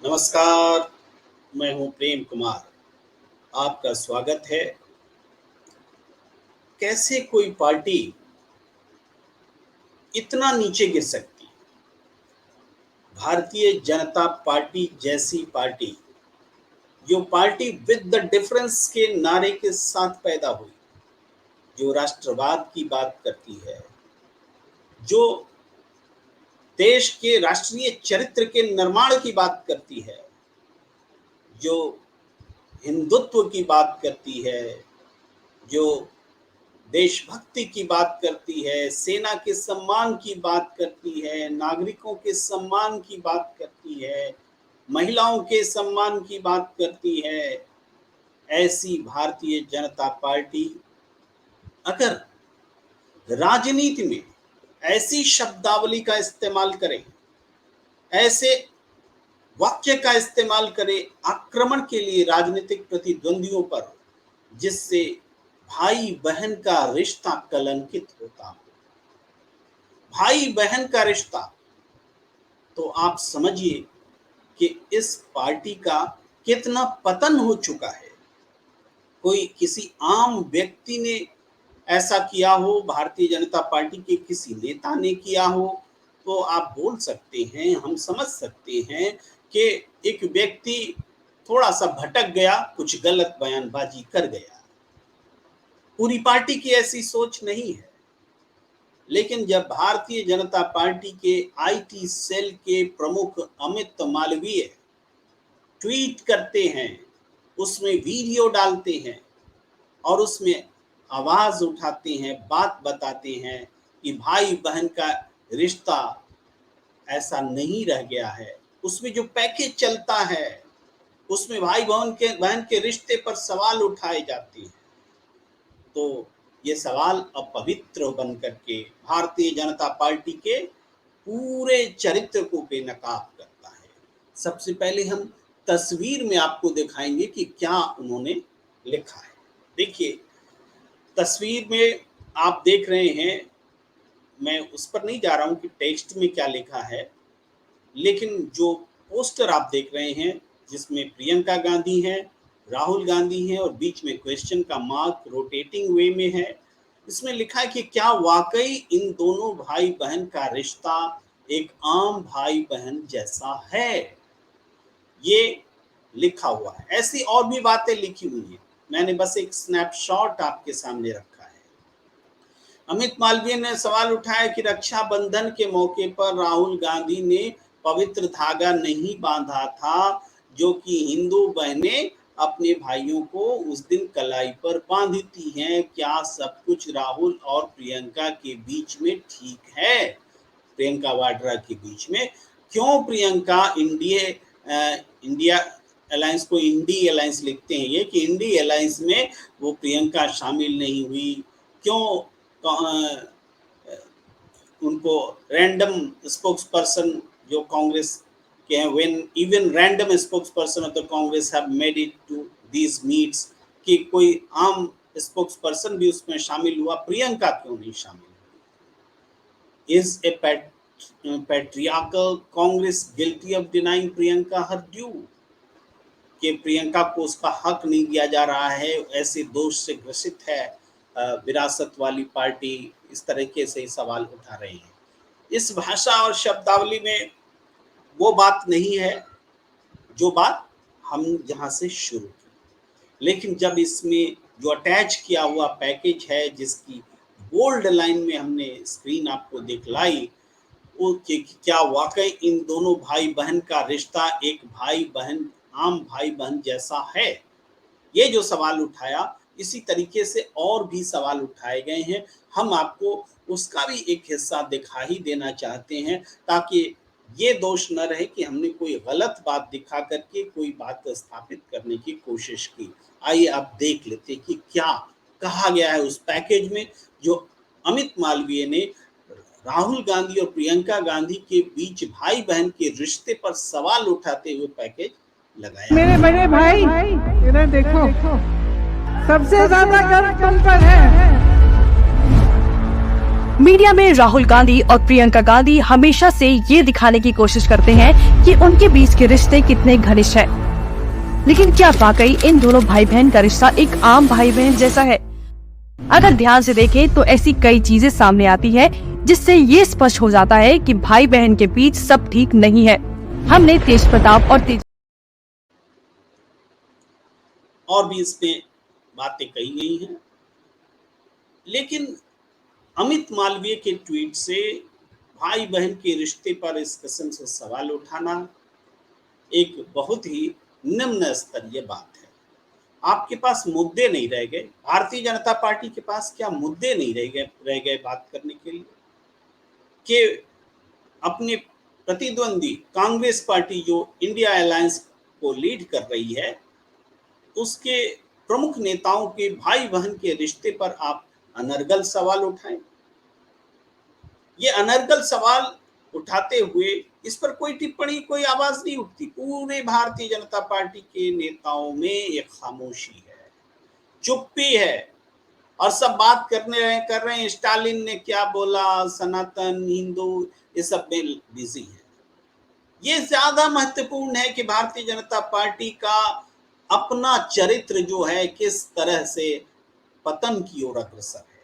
नमस्कार, मैं हूं प्रेम कुमार। आपका स्वागत है। कैसे कोई पार्टी इतना नीचे गिर सकती है? भारतीय जनता पार्टी जैसी पार्टी, जो पार्टी विद द डिफरेंस के नारे के साथ पैदा हुई, जो राष्ट्रवाद की बात करती है, जो देश के राष्ट्रीय चरित्र के निर्माण की बात करती है, जो हिंदुत्व की बात करती है, जो देशभक्ति की बात करती है, सेना के सम्मान की बात करती है, नागरिकों के सम्मान की बात करती है, महिलाओं के सम्मान की बात करती है। ऐसी भारतीय जनता पार्टी अगर राजनीति में ऐसी शब्दावली का इस्तेमाल करे, ऐसे वाक्य का इस्तेमाल करे आक्रमण के लिए राजनीतिक प्रतिद्वंदियों पर, जिससे भाई बहन का रिश्ता कलंकित होता हो, भाई बहन का रिश्ता, तो आप समझिए कि इस पार्टी का कितना पतन हो चुका है। कोई किसी आम व्यक्ति ने ऐसा किया हो, भारतीय जनता पार्टी के किसी नेता ने किया हो, तो आप बोल सकते हैं, हम समझ सकते हैं कि एक व्यक्ति थोड़ा सा भटक गया, कुछ गलत बयानबाजी कर गया। पूरी पार्टी की ऐसी सोच नहीं है। लेकिन जब भारतीय जनता पार्टी के आईटी सेल के प्रमुख अमित मालवीय ट्वीट करते हैं, उसमें वीडियो डालते हैं और उसमें आवाज उठाते हैं, बात बताते हैं कि भाई बहन का रिश्ता ऐसा नहीं रह गया है, उसमें जो पैकेज चलता है उसमें भाई बहन के रिश्ते पर सवाल उठाए जाते हैं, तो ये सवाल अपवित्र बन करके भारतीय जनता पार्टी के पूरे चरित्र को बेनकाब करता है। सबसे पहले हम तस्वीर में आपको दिखाएंगे कि क्या उन्होंने लिखा है। देखिए, तस्वीर में आप देख रहे हैं, मैं उस पर नहीं जा रहा हूं कि टेक्स्ट में क्या लिखा है, लेकिन जो पोस्टर आप देख रहे हैं जिसमें प्रियंका गांधी है, राहुल गांधी है और बीच में क्वेश्चन का मार्क रोटेटिंग वे में है, इसमें लिखा है कि क्या वाकई इन दोनों भाई बहन का रिश्ता एक आम भाई बहन जैसा है। ये लिखा हुआ है। ऐसी और भी बातें लिखी हुई हैं, मैंने बस एक स्नैपशॉट आपके सामने रखा है। अमित मालवीय ने सवाल उठाया कि रक्षाबंधन के मौके पर राहुल गांधी ने पवित्र धागा नहीं बांधा था, जो कि हिंदू बहनें अपने भाइयों को उस दिन कलाई पर बांधती हैं। क्या सब कुछ राहुल और प्रियंका के बीच में ठीक है? प्रियंका वाड्रा के बीच में क्यों प्रियंका इंडिया अलायंस को इंडी अलायंस लिखते हैं ये, कि इंडी अलायंस में वो प्रियंका शामिल नहीं हुई? क्यों उनको रैंडम स्पोक्स पर्सन जो कांग्रेस के हैं, when even random spokesperson of the Congress have made it to these meets, कि कोई आम स्पोक्स पर्सन भी उसमें शामिल हुआ, प्रियंका क्यों नहीं शामिल हुई? Is a patriarchal Congress guilty of denying Priyanka her due? कि प्रियंका को उसका हक नहीं दिया जा रहा है, ऐसे दोष से ग्रसित है विरासत वाली पार्टी, इस तरीके से सवाल उठा रहे हैं। इस भाषा और शब्दावली में वो बात नहीं है जो बात हम जहां से शुरू की, लेकिन जब इसमें जो अटैच किया हुआ पैकेज है, जिसकी बोल्ड लाइन में हमने स्क्रीन आपको दिखलाई, वो कि क्या वाकई इन दोनों भाई बहन का रिश्ता एक आम भाई बहन जैसा है, ये जो सवाल उठाया, इसी तरीके से और भी सवाल उठाए गए हैं। हम आपको उसका भी एक हिस्सा दिखा ही देना चाहते हैं, ताकि ये दोष न रहे कि हमने कोई गलत बात दिखा करके कोई बात स्थापित करने की कोशिश की। आइए आप देख लेते हैं कि क्या कहा गया है उस पैकेज में, जो अमित मालवीय ने राहुल गांधी और प्रियंका गांधी के बीच भाई बहन के रिश्ते पर सवाल उठाते हुए पैकेज लगाया। मेरे बड़े भाई इधर देखो, सबसे ज्यादा गर्व तुम पर है। मीडिया में राहुल गांधी और प्रियंका गांधी हमेशा से ये दिखाने की कोशिश करते हैं कि उनके बीच के रिश्ते कितने घनिष्ठ हैं। लेकिन क्या वाकई इन दोनों भाई बहन का रिश्ता एक आम भाई बहन जैसा है? अगर ध्यान से देखें तो ऐसी कई चीजें सामने आती है जिससे ये स्पष्ट हो जाता है कि भाई बहन के बीच सब ठीक नहीं है। हमने तेज प्रताप और भी इसमें बातें कही गई हैं, लेकिन अमित मालवीय के ट्वीट से भाई बहन के रिश्ते पर इस किस्म से सवाल उठाना एक बहुत ही निम्न स्तरीय बात है। आपके पास मुद्दे नहीं रह गए, भारतीय जनता पार्टी के पास क्या मुद्दे नहीं रह गए बात करने के लिए कि अपने प्रतिद्वंदी कांग्रेस पार्टी जो इंडिया अलायंस को लीड कर रही है, उसके प्रमुख नेताओं के भाई बहन के रिश्ते पर आप अनर्गल सवाल उठाएं। ये अनर्गल सवाल उठाते हुए इस पर कोई टिप्पणी, कोई आवाज नहीं उठती। पूरे भारतीय जनता पार्टी के नेताओं में एक खामोशी है, चुप्पी है, और सब बात कर रहे हैं स्टालिन ने क्या बोला, सनातन हिंदू, ये सब में बिजी है। ये ज्यादा महत्वपूर्ण है कि भारतीय जनता पार्टी का अपना चरित्र जो है किस तरह से पतन की ओर अग्रसर है।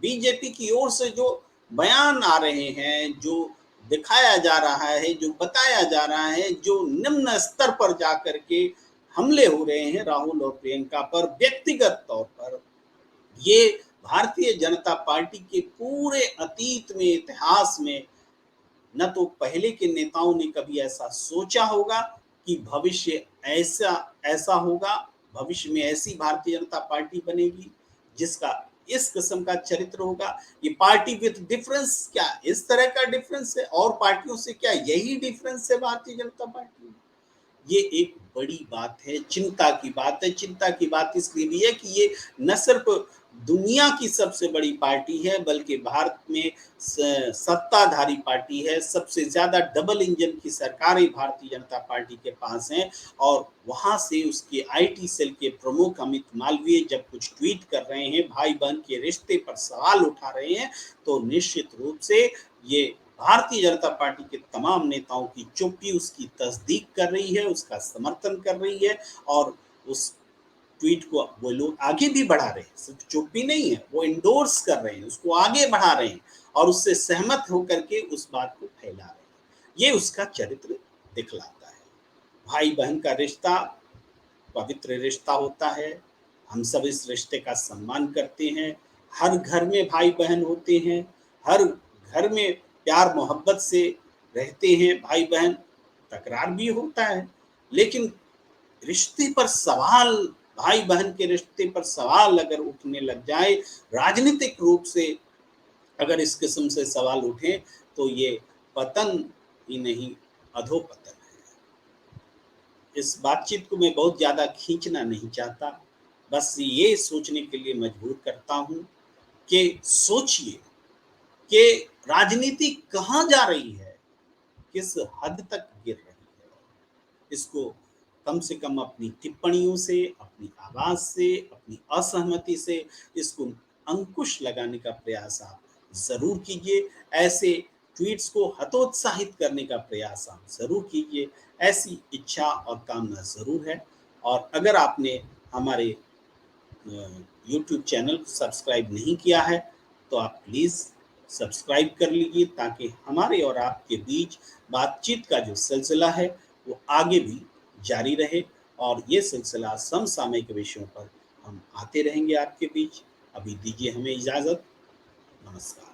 बीजेपी की ओर से जो बयान आ रहे हैं, जो दिखाया जा रहा है, जो बताया जा रहा है, जो निम्न स्तर पर जाकर के हमले हो रहे हैं राहुल और प्रियंका पर व्यक्तिगत तौर पर, ये भारतीय जनता पार्टी के पूरे अतीत में, इतिहास में न तो पहले के नेताओं ने कभी ऐसा सोचा होगा कि भविष्य ऐसा होगा, भविष्य में ऐसी भारतीय जनता पार्टी बनेगी जिसका इस किस्म का चरित्र होगा। ये पार्टी विद डिफरेंस, क्या इस तरह का डिफरेंस है और पार्टियों से? क्या यही डिफरेंस है भारतीय जनता पार्टी में? ये एक बड़ी बात है, चिंता की बात है। चिंता की बात इसलिए भी है कि ये न सिर्फ दुनिया की सबसे बड़ी पार्टी है, बल्कि भारत में सत्ताधारी पार्टी है। सबसे ज्यादा डबल इंजन की सरकारें भारतीय जनता पार्टी के पास हैं, और वहां से उसके आईटी सेल के प्रमुख अमित मालवीय जब कुछ ट्वीट कर रहे हैं, भाई बहन के रिश्ते पर सवाल उठा रहे हैं, तो निश्चित रूप से ये भारतीय जनता पार्टी के तमाम नेताओं की चुप्पी उसकी तस्दीक कर रही है, उसका समर्थन कर रही है, और उस ट्वीट को वो लोग आगे भी बढ़ा रहे हैं। सिर्फ चुप्पी नहीं है, वो इंडोर्स कर रहे हैं, उसको आगे बढ़ा रहे हैं और उससे सहमत होकर के उस बात को फैला रहे हैं। ये उसका चरित्र दिखलाता है। भाई बहन का रिश्ता पवित्र रिश्ता होता है, हम सब इस रिश्ते का सम्मान करते हैं। हर घर में भाई बहन होते हैं, हर घर में प्यार मोहब्बत से रहते हैं भाई बहन, तकरार भी होता है, लेकिन रिश्ते पर सवाल, भाई बहन के रिश्ते पर सवाल अगर उठने लग जाए, राजनीतिक रूप से अगर इस किस्म से सवाल उठे, तो ये पतन ही नहीं, अधोपतन है। इस बातचीत को मैं बहुत ज्यादा खींचना नहीं चाहता, बस ये सोचने के लिए मजबूर करता हूँ कि सोचिए कि राजनीति कहाँ जा रही है, किस हद तक गिर रही है। इसको कम से कम अपनी टिप्पणियों से, अपनी आवाज से, अपनी असहमति से इसको अंकुश लगाने का प्रयास आप जरूर कीजिए। ऐसे ट्वीट्स को हतोत्साहित करने का प्रयास आप जरूर कीजिए। ऐसी इच्छा और कामना जरूर है। और अगर आपने हमारे यूट्यूब चैनल को सब्सक्राइब नहीं किया है, तो आप प्लीज़ सब्सक्राइब कर लीजिए, ताकि हमारे और आपके बीच बातचीत का जो सिलसिला है वो आगे भी जारी रहे, और ये सिलसिला समसामयिक विषयों पर हम आते रहेंगे आपके बीच। अभी दीजिए हमें इजाज़त। नमस्कार।